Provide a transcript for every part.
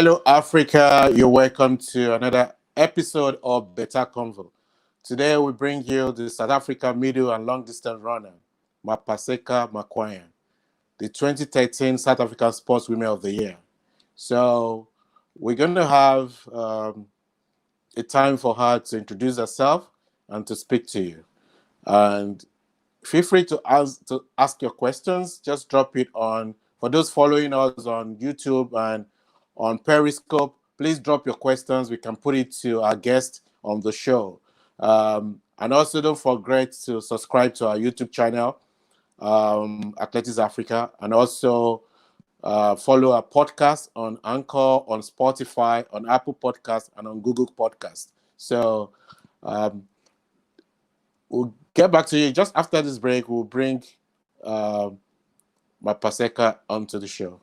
Hello, Africa. You're welcome to another episode of Bètá Convo. Today, we bring you the South African middle and long distance runner, Mapaseka Makhanya, the 2013 South African Sportswoman of the Year. So, we're going to have a time for her to introduce herself and to speak to you. And feel free to ask your questions. Just drop it on, for those following us on YouTube and on Periscope, please drop your questions. We can put it to our guest on the show. And also don't forget to subscribe to our YouTube channel, Athletics Africa, and also follow our podcast on Anchor, on Spotify, on Apple Podcasts, and on Google Podcasts. So we'll get back to you. Just after this break, we'll bring Mapaseka onto the show.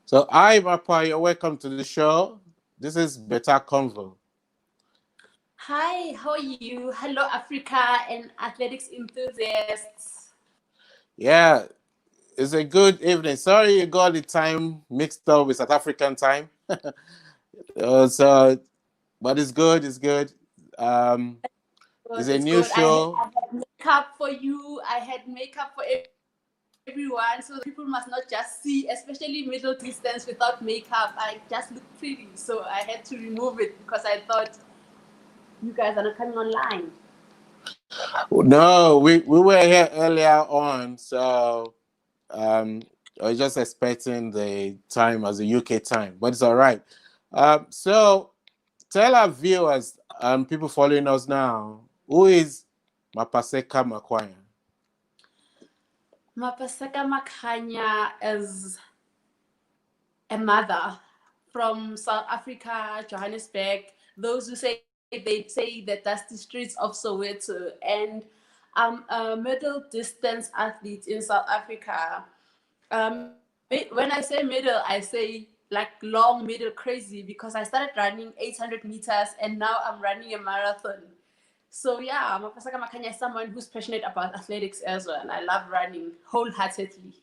So, hi, Mapa, you're welcome to the show. This is Bètá Convo. Hi, how are you? Hello, Africa and athletics enthusiasts. Yeah, it's a good evening. Sorry you got the time mixed up with South African time. But it's good, it's good. It's a new show. I had makeup for you. I had makeup for everyone, so people must not just see, especially middle distance without makeup. I just look pretty, so I had to remove it because I thought you guys are not coming online. No, we were here earlier on, so I was just expecting the time as a UK time, but it's all right. So tell our viewers and people following us now, who is Mapaseka Makhanya? Mapaseka Makhanya is a mother from South Africa, Johannesburg. Those who say they say the dusty streets of Soweto, and I'm a middle distance athlete in South Africa. When I say middle, I say like long, middle, crazy, because I started running 800 meters and now I'm running a marathon. So yeah, Mapaseka Makhanya is someone who's passionate about athletics as well, and I love running wholeheartedly.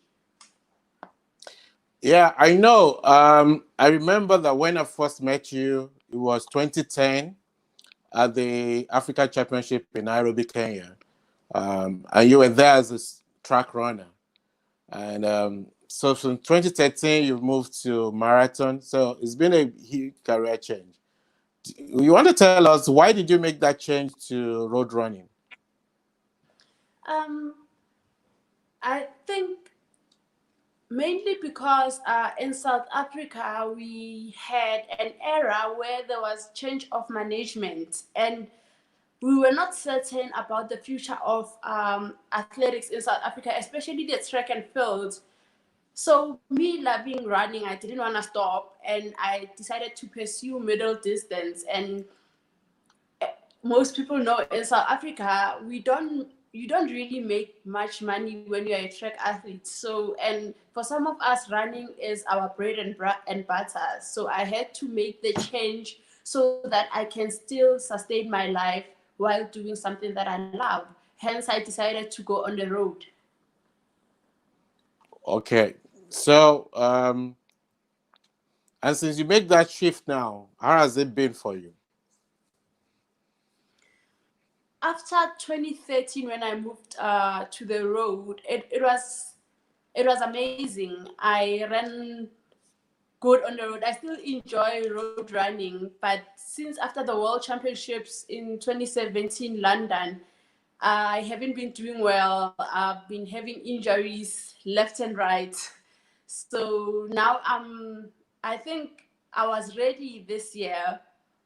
Yeah, I know. I remember that when I first met you, it was 2010 at the Africa Championship in Nairobi, Kenya. And you were there as a track runner. And so from 2013, you've moved to marathon. So it's been a huge career change. You want to tell us, why did you make that change to road running? I think mainly because in South Africa, we had an era where there was change of management and we were not certain about the future of athletics in South Africa, especially the track and field. So me loving running, I didn't want to stop, and I decided to pursue middle distance. And most people know in South Africa, you don't really make much money when you're a track athlete. So, and for some of us, running is our bread and butter. So I had to make the change so that I can still sustain my life while doing something that I love. Hence, I decided to go on the road. Okay. So, and since you make that shift now, how has it been for you? After 2013, when I moved to the road, it was amazing. I ran good on the road. I still enjoy road running, but since after the World Championships in 2017 London, I haven't been doing well. I've been having injuries left and right. So now I think I was ready this year,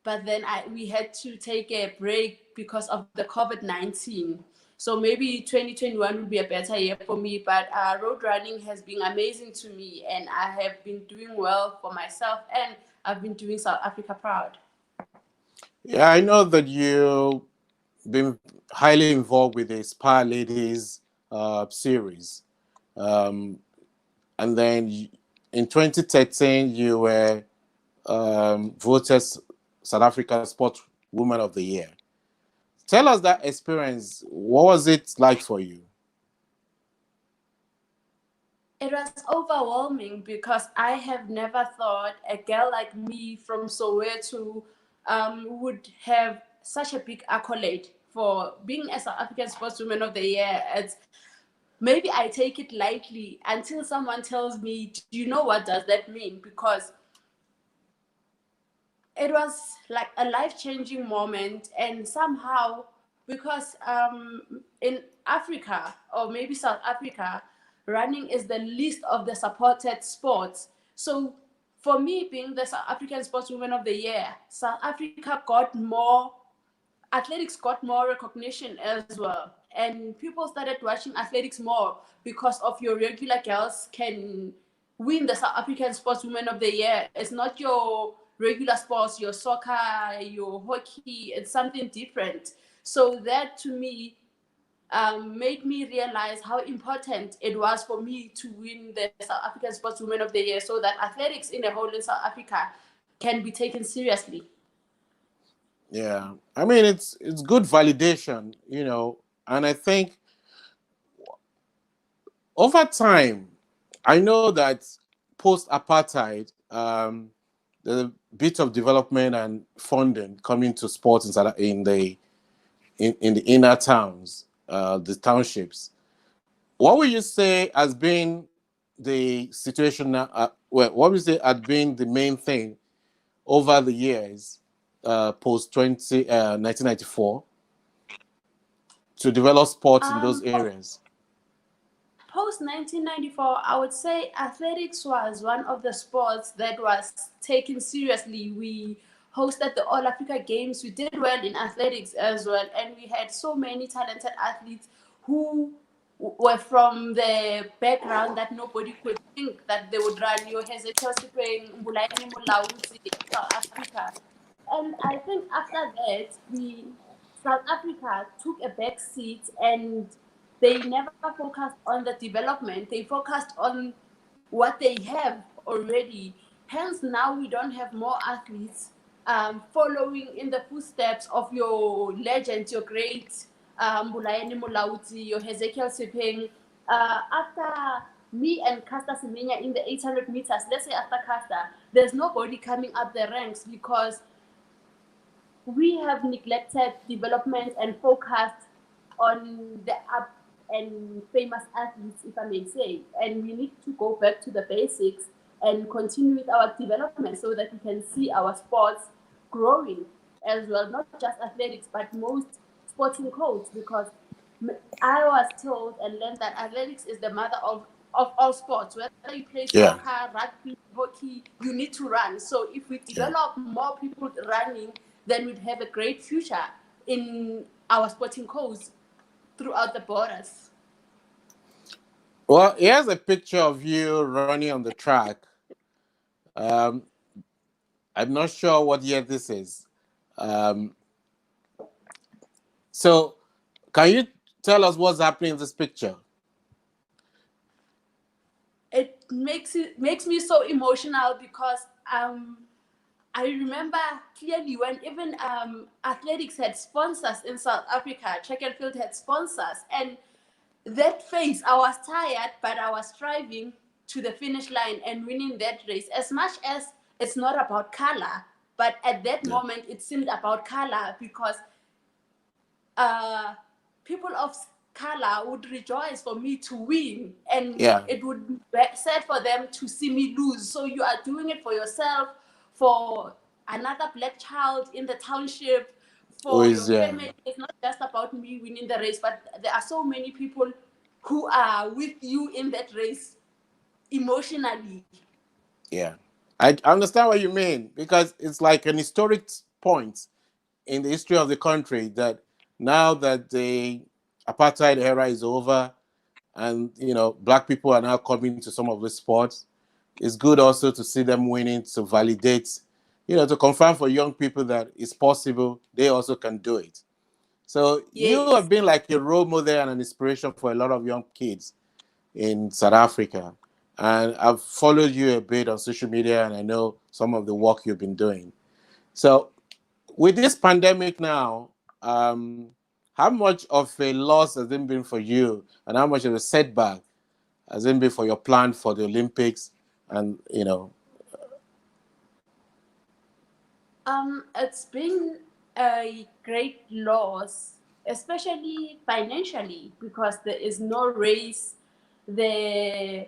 but then we had to take a break because of the COVID-19. So maybe 2021 will be a better year for me. But road running has been amazing to me, and I have been doing well for myself, and I've been doing South Africa proud. Yeah, I know that you've been highly involved with the Spa Ladies series. Um, and then in 2013, you were voted South African Sportswoman of the Year. Tell us that experience. What was it like for you? It was overwhelming because I have never thought a girl like me from Soweto would have such a big accolade for being a South African Sportswoman of the Year. It's maybe I take it lightly until someone tells me, do you know what does that mean? Because it was like a life-changing moment, and somehow, because in Africa or maybe South Africa, running is the least of the supported sports. So for me, being the South African Sportswoman of the Year, South Africa got more, athletics got more recognition as well, and people started watching athletics more because of your regular girls can win the South African Sportswoman of the Year. It's not your regular sports, your soccer, your hockey. It's something different. So that to me made me realize how important it was for me to win the South African Sportswoman of the Year, so that athletics in a whole in South Africa can be taken seriously. Yeah, I mean it's good validation, you know, and I think over time, I know that post-apartheid, there's a bit of development and funding coming to sports in the inner towns, the townships. What would you say has been the situation now? Well, what would you say had been the main thing over the years, post 1994, to develop sports in those areas? Post 1994, I would say athletics was one of the sports that was taken seriously. We hosted the All Africa Games. We did well in athletics as well, and we had so many talented athletes who were from the background that nobody could think that they would run. Your Hezekiah Sipeng, Mbulaini Mulauzi in South Africa. And I think after that, South Africa took a back seat, and they never focused on the development. They focused on what they have already. Hence, now we don't have more athletes following in the footsteps of your legends, your great Mbulaini Mulauzi, your Hezekiah Sipeng. After me and Caster Semenya in the 800 meters, let's say after Caster, there's nobody coming up the ranks because we have neglected development and focused on the up and famous athletes, if I may say. And we need to go back to the basics and continue with our development so that we can see our sports growing as well, not just athletics, but most sporting codes, because I was told and learned that athletics is the mother of all sports. Whether you play Yeah, soccer, rugby, hockey, you need to run. So if we yeah. develop more people running, then we'd have a great future in our sporting codes throughout the borders. Well, here's a picture of you running on the track. Um, I'm not sure what year this is. Um, so, can you tell us what's happening in this picture? It makes me so emotional because I remember clearly when even athletics had sponsors in South Africa, track and field had sponsors, and that phase I was tired, but I was striving to the finish line and winning that race. As much as it's not about color, but at that Yeah, moment it seemed about color because uh, people of color would rejoice for me to win, and yeah. it would be sad for them to see me lose. So you are doing it for yourself, for another black child in the township, Who for your is family. It's not just about me winning the race, but there are so many people who are with you in that race emotionally. Yeah. I understand what you mean because it's like an historic point in the history of the country that now that apartheid era is over, and black people are now coming to some of the sports. It's good also to see them winning, to validate, to confirm for young people that it's possible, they also can do it. So you Yes. have been like a role model and an inspiration for a lot of young kids in South Africa. And I've followed you a bit on social media, and I know some of the work you've been doing. So with this pandemic now, how much of a loss has it been for you, and how much of a setback has it been for your plan for the Olympics? And It's been a great loss, especially financially, because there is no race. There,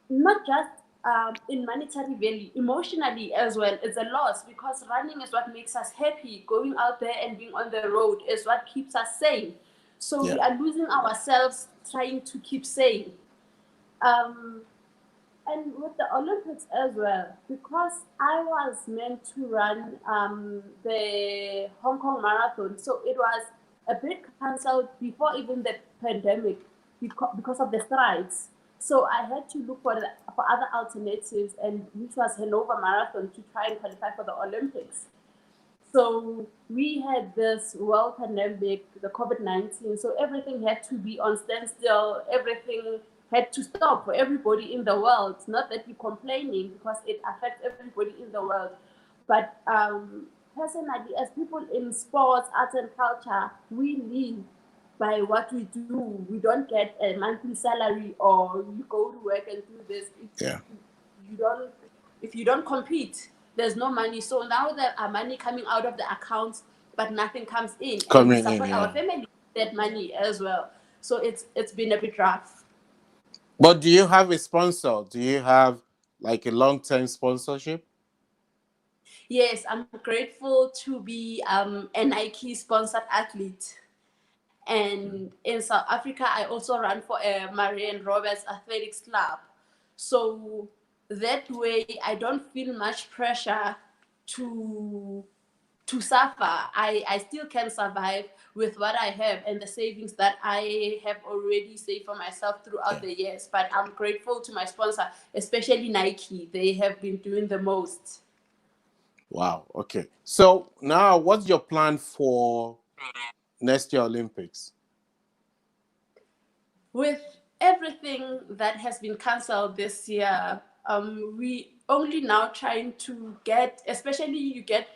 not just in monetary value, emotionally as well, it's a loss because running is what makes us happy. Going out there and being on the road is what keeps us sane. So yeah, we are losing ourselves trying to keep sane. Um, and with the Olympics as well, because I was meant to run the Hong Kong Marathon, so it was a bit cancelled before even the pandemic because of the strikes. So I had to look for other alternatives, and which was Hanover Marathon to try and qualify for the Olympics. So we had this world pandemic, the COVID-19. So everything had to be on standstill. Everything had to stop for everybody in the world. Not that we're complaining because it affects everybody in the world. But personally, as people in sports, arts, and culture, we live by what we do. We don't get a monthly salary or you go to work and do this. yeah, You don't if you don't compete, there's no money. So now there are money coming out of the accounts, but nothing comes in, and we coming in, support our yeah. family with that money as well. So it's been a bit rough. But do you have a sponsor? Do you have like a long-term sponsorship? Yes, I'm grateful to be a Nike sponsored athlete. And in South Africa, I also run for a Marianne Roberts Athletics Club. So that way, I don't feel much pressure to suffer. I still can survive with what I have and the savings that I have already saved for myself throughout Yeah. the years. But I'm grateful to my sponsor, especially Nike. They have been doing the most. Wow. Okay. So now, what's your plan for next year Olympics? With everything that has been cancelled this year, we only now trying to get, especially you get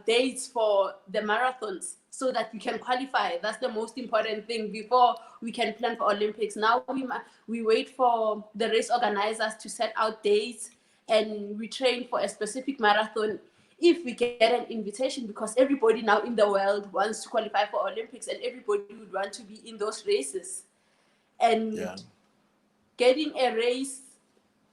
dates for the marathons so that we can qualify. That's the most important thing before we can plan for Olympics. Now we wait for the race organizers to set out dates, and we train for a specific marathon if we get an invitation, because everybody now in the world wants to qualify for Olympics and everybody would want to be in those races. Yeah. And getting a race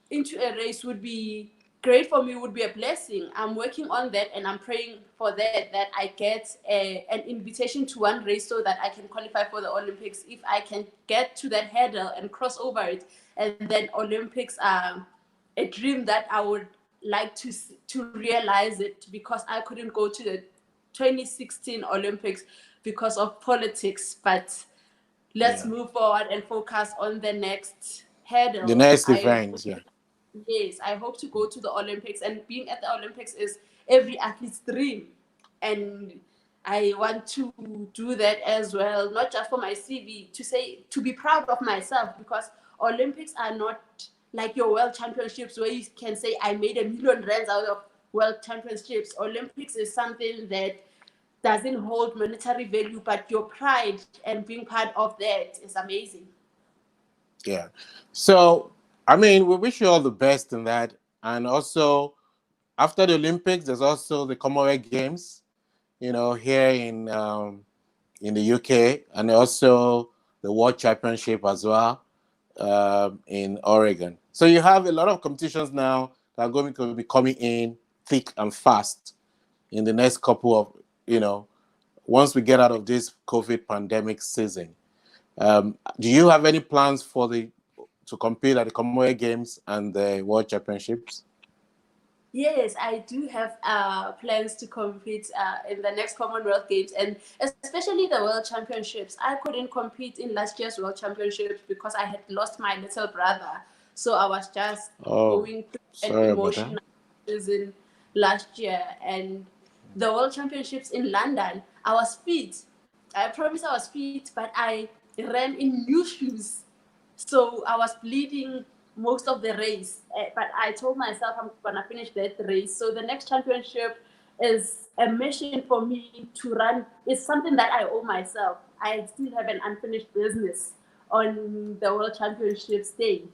into a race would be great for me, would be a blessing. I'm working on that and I'm praying for that I get an invitation to one race so that I can qualify for the Olympics. If I can get to that hurdle and cross over it, and then Olympics are a dream that I would like to realize it, because I couldn't go to the 2016 Olympics because of politics. But let's Yeah. move forward and focus on the next The hurdle. next event. Yeah. Yes, I hope to go to the Olympics, and being at the Olympics is every athlete's dream. And I want to do that as well, not just for my CV, to be proud of myself, because Olympics are not like your world championships where you can say I made R1 million out of world championships. Olympics is something that doesn't hold monetary value, but your pride and being part of that is amazing. Yeah. So, I mean, we wish you all the best in that. And also, after the Olympics, there's also the Commonwealth Games, here in the UK, and also the World Championship as well in Oregon. So you have a lot of competitions now that are going to be coming in thick and fast in the next couple of, once we get out of this COVID pandemic season. Do you have any plans to compete at the Commonwealth Games and the World Championships? Yes, I do have plans to compete in the next Commonwealth Games, and especially the World Championships. I couldn't compete in last year's World Championships because I had lost my little brother. So I was just Oh, going through an sorry about that. emotional season last year. And the World Championships in London, I was fit. I promise I was fit, but I ran in new shoes. So I was bleeding most of the race, but I told myself I'm gonna finish that race. So the next championship is a mission for me to run. It's something that I owe myself. I still have an unfinished business on the World Championship stage.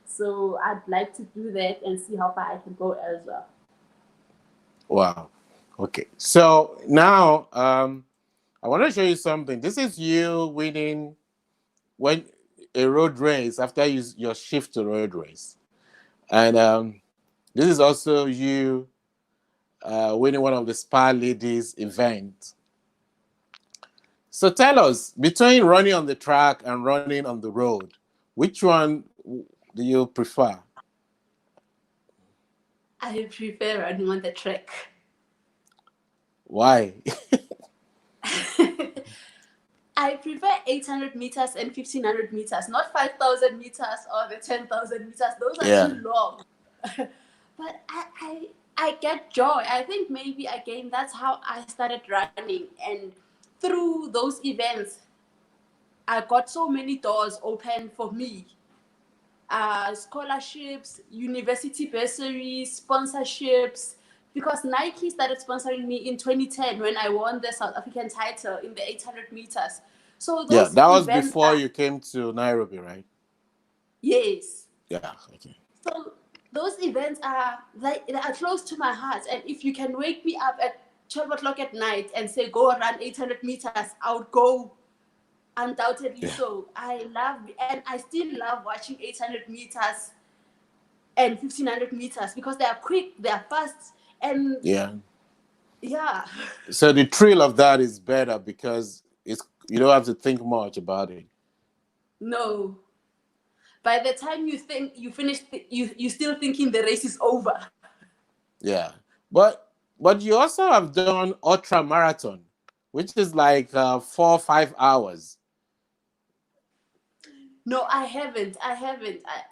So I'd like to do that and see how far I can go as well. Wow. Okay. So now I want to show you something. This is you winning when a road race after your shift to road race. And this is also you winning one of the Spa Ladies event. So tell us, between running on the track and running on the road, which one do you prefer? I prefer running on the track. Why? I prefer 800 meters and 1500 meters, not 5,000 meters or the 10,000 meters. Those are Yeah. too long. But I get joy. I think maybe again that's how I started running, and through those events, I got so many doors open for me. Scholarships, university bursaries, sponsorships. Because Nike started sponsoring me in 2010 when I won the South African title in the 800 meters. So Yeah, those that was events before are, you came to Nairobi, right? yes. Yeah, okay. So those events are they are close to my heart. And if you can wake me up at 12 o'clock at night and say, go run 800 meters, I would go undoubtedly. Yeah. So I love, and I still love watching 800 meters and 1500 meters because they are quick, they are fast, and Yeah. yeah. So the thrill of that is better because you don't have to think much about it. No. By the time you think you finish, you still thinking the race is over. Yeah. But you also have done ultra marathon, which is like 4 or 5 hours. No, I haven't.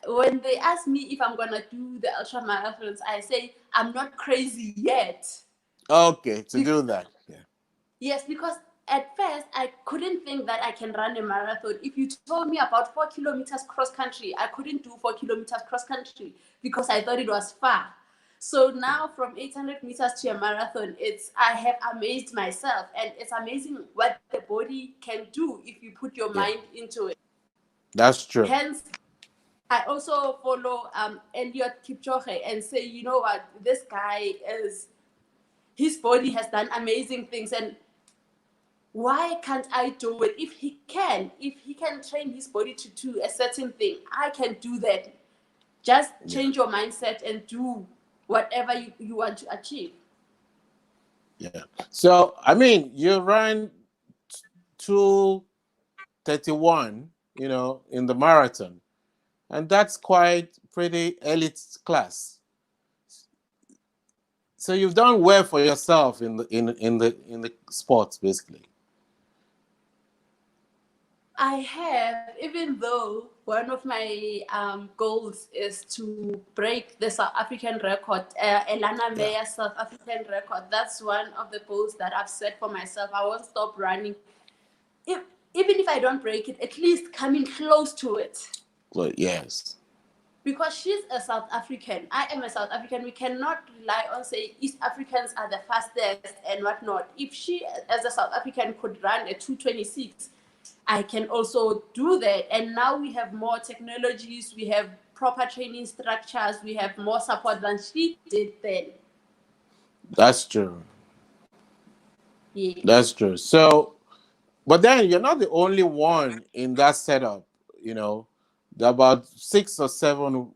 When they ask me if I'm gonna do the ultra marathons, I say I'm not crazy yet. Okay, to Be- do that. Yeah. yes, because at first I couldn't think that I can run a marathon. If you told me about 4 kilometers cross country, I couldn't do 4 kilometers cross country because I thought it was far. So now from 800 meters to a marathon, I have amazed myself, and it's amazing what the body can do if you put your Yeah. mind into it. That's true. Hence, I also follow Elliot Kipchoge and say, you know what, this guy his body has done amazing things, and why can't I do it? If he can train his body to do a certain thing, I can do that. Just Yeah. change your mindset and do whatever you want to achieve. Yeah. So I mean, you ran 2:31, in the marathon, and that's quite pretty elite class. So you've done well for yourself in the sports, basically. I have, even though one of my goals is to break the South African record, Elana Yeah. Meyer's South African record. That's one of the goals that I've set for myself. I won't stop running. If, Even if I don't break it, at least coming close to it. Well, yes. Because she's a South African, I am a South African. We cannot rely on say East Africans are the fastest and whatnot. If she, as a South African, could run a 2:26, I can also do that. And now we have more technologies, we have proper training structures, we have more support than she did then. That's true. Yeah. That's true. So, but then you're not the only one in that setup. There are about 6 or 7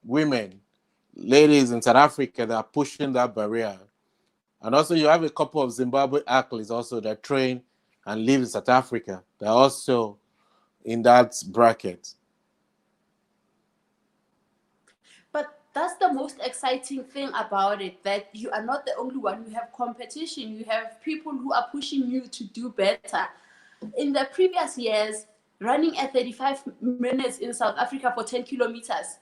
women, ladies in South Africa that are pushing that barrier. And also you have a couple of Zimbabwe athletes also that train and live in South Africa. They're also in that bracket. But that's the most exciting thing about it, that you are not the only one. You have competition. You have people who are pushing you to do better. In the previous years, running at 35 minutes in South Africa for 10 kilometers,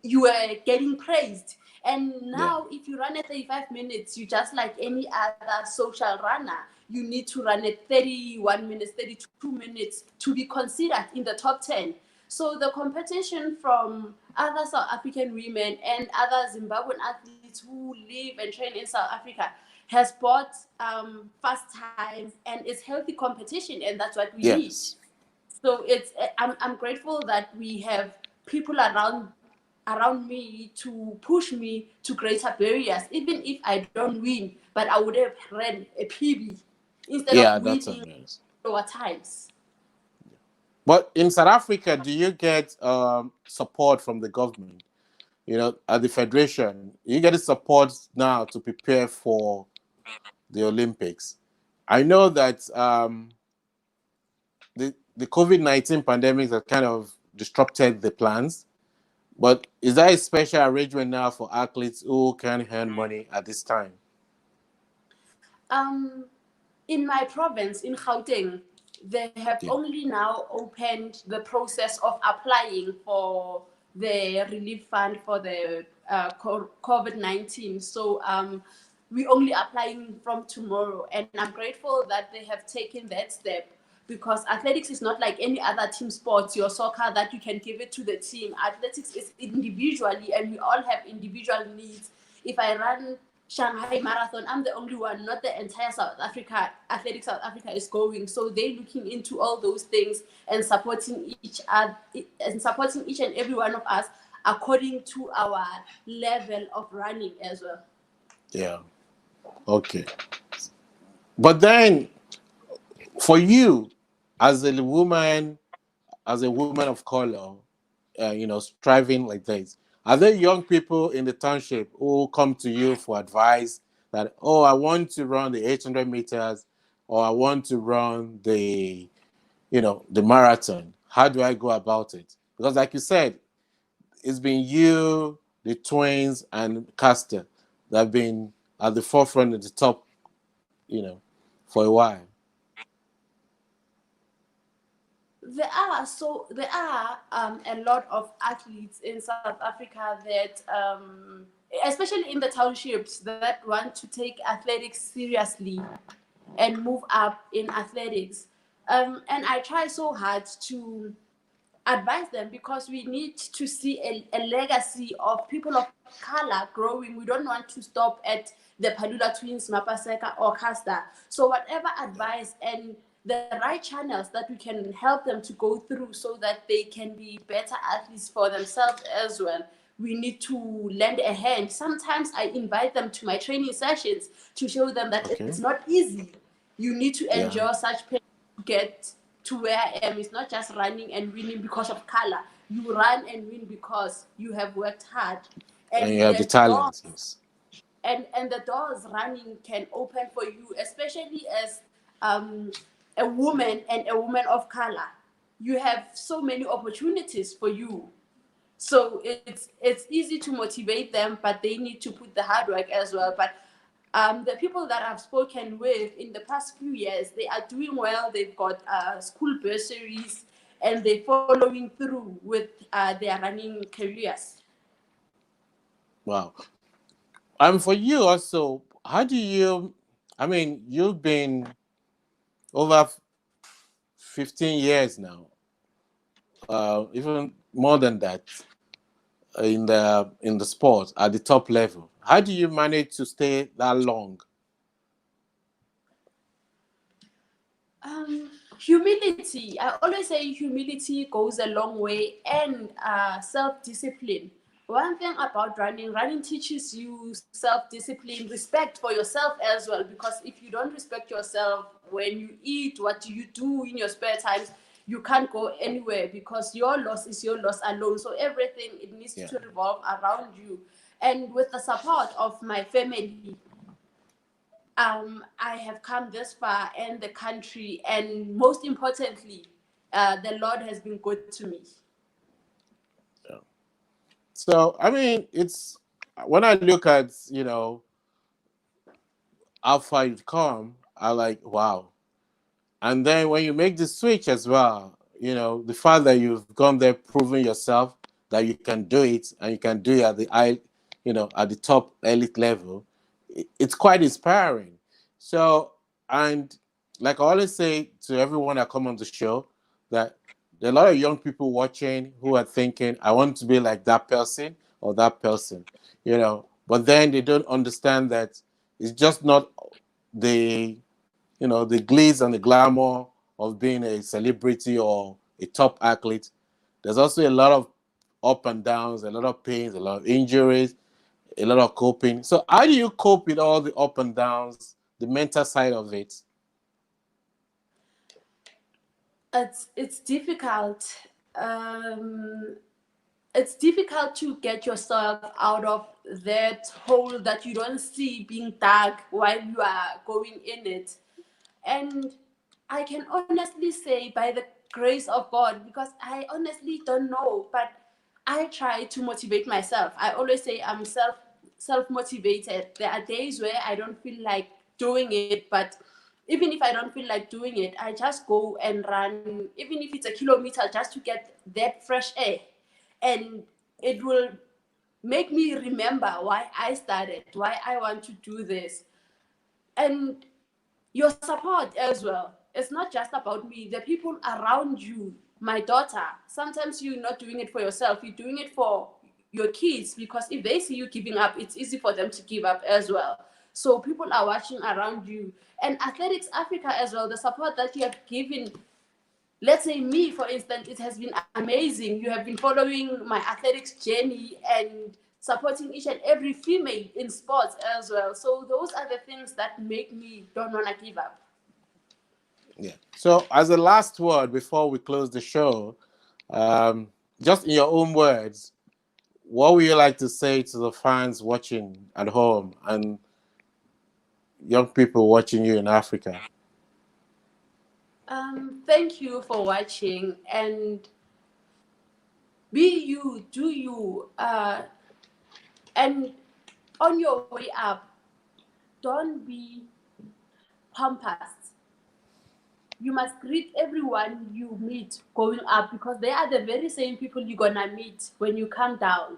you were getting praised. And now, if you run at 35 minutes, you just like any other social runner. You need to run at 31 minutes, 32 minutes to be considered in the top 10. So the competition from other South African women and other Zimbabwean athletes who live and train in South Africa has brought fast times, and it's healthy competition, and that's what we need. So I'm grateful that we have people around me to push me to greater barriers, even if I don't win, but I would have ran a PB instead of winning lower times. But in South Africa, do you get support from the government? You know, at the federation, you get the support now to prepare for the Olympics. I know that the COVID-19 pandemic has kind of disrupted the plans, but is there a special arrangement now for athletes who can earn money at this time? In my province, in Gauteng, they have only now opened the process of applying for the relief fund for the COVID-19. So we're only applying from tomorrow, and I'm grateful that they have taken that step, because athletics is not like any other team sports, your soccer, that you can give it to the team. Athletics is individually, and we all have individual needs. If I run Shanghai Marathon, I'm the only one, not the entire South Africa. Athletics South Africa is going. So they're looking into all those things and supporting each other and supporting each and every one of us according to our level of running as well. Yeah. Okay. But then, for you, as a woman of color, you know, striving like this, are there young people in the township who come to you for advice that, oh, I want to run the 800 meters, or I want to run the, you know, the marathon? How do I go about it? Because like you said, it's been you, the twins, and Castor that have been at the forefront, at the top, you know, for a while. There are a lot of athletes in South Africa that, especially in the townships, that want to take athletics seriously and move up in athletics. And I try so hard to advise them, because we need to see a legacy of people of color growing. We don't want to stop at the Palula twins, Mapaseka, or Casta. So whatever advice and the right channels that we can help them to go through so that they can be better athletes for themselves as well, we need to lend a hand. Sometimes I invite them to my training sessions to show them that it's not easy. You need to endure such pain to get to where I am. It's not just running and winning because of color. You run and win because you have worked hard. And you have the talent, yes. And the doors running can open for you, especially as a woman and a woman of color. You have so many opportunities for you. So it's easy to motivate them, but they need to put the hard work as well. But the people that I've spoken with in the past few years, they are doing well. They've got school bursaries, and they're following through with their running careers. Wow. For you also, how do you, I mean, you've been over 15 years now, even more than that, in the sport at the top level. How do you manage to stay that long? Humility. I always say humility goes a long way, and self-discipline. One thing about running teaches you self-discipline, respect for yourself as well, because if you don't respect yourself, when you eat, what do you do in your spare times, you can't go anywhere, because your loss is your loss alone. So everything, it needs to revolve around you. And with the support of my family, I have come this far in the country, and most importantly, the Lord has been good to me. Yeah. So, I mean, it's when I look at, how far you've come, I like, wow. And then when you make the switch as well, the fact that you've gone there, proving yourself that you can do it, and you can do it at the high, at the top elite level, it's quite inspiring. So, and like I always say to everyone that come on the show, that there are a lot of young people watching who are thinking, I want to be like that person or that person, but then they don't understand that it's just not the the glitz and the glamour of being a celebrity or a top athlete. There's also a lot of up and downs, a lot of pains, a lot of injuries, a lot of coping. So how do you cope with all the up and downs, the mental side of it? It's difficult. Um, it's difficult to get yourself out of that hole that you don't see being dug while you are going in it. And I can honestly say, by the grace of God, because I honestly don't know, but I try to motivate myself. I always say I'm self motivated. There are days where I don't feel like doing it, but even if I don't feel like doing it, I just go and run, even if it's a kilometer, just to get that fresh air. And it will make me remember why I started, why I want to do this. And your support as well. It's not just about me, the people around you. My daughter, sometimes you're not doing it for yourself, you're doing it for your kids, because if they see you giving up, it's easy for them to give up as well. So people are watching around you. And Athletics Africa as well, the support that you have given, let's say me, for instance, it has been amazing. You have been following my athletics journey and supporting each and every female in sports as well. So those are the things that make me don't want to give up. Yeah. So as a last word before we close the show, just in your own words, what would you like to say to the fans watching at home and young people watching you in Africa? Thank you for watching, and be you, do you, and on your way up, don't be pompous. You must greet everyone you meet going up, because they are the very same people you're gonna meet when you come down.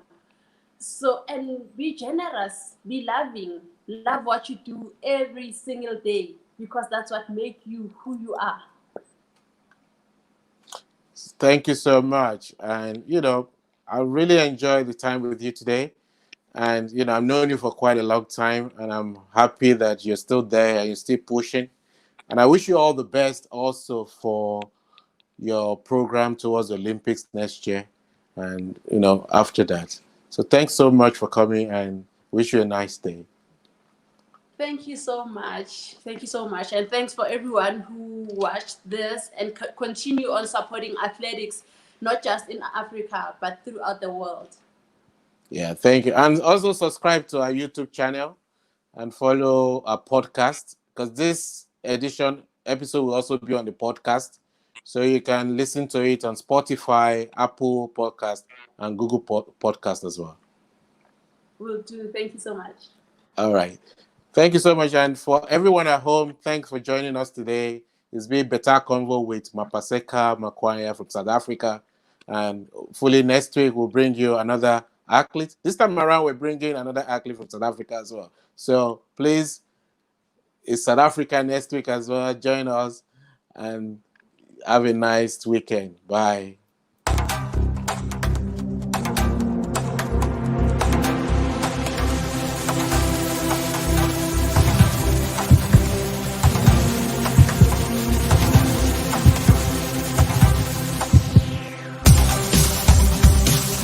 So, and be generous, be loving, love what you do every single day, because that's what makes you who you are. Thank you so much. And, I really enjoyed the time with you today. And, I've known you for quite a long time, and I'm happy that you're still there and you're still pushing. And I wish you all the best also for your program towards the Olympics next year and, after that. So thanks so much for coming, and wish you a nice day. Thank you so much. Thank you so much. And thanks for everyone who watched this, and continue on supporting athletics, not just in Africa, but throughout the world. Yeah, thank you. And also subscribe to our YouTube channel and follow our podcast, because this episode will also be on the podcast. So you can listen to it on Spotify, Apple Podcast, and Google Podcast as well. Will do. Thank you so much. All right. Thank you so much. And for everyone at home, thanks for joining us today. It's been Bètá Convo with Mapaseka Makhanya from South Africa. And hopefully next week we'll bring you another athlete. This time around, we're bringing another athlete from South Africa as well. So please, it's South Africa next week as well. Join us and have a nice weekend. Bye.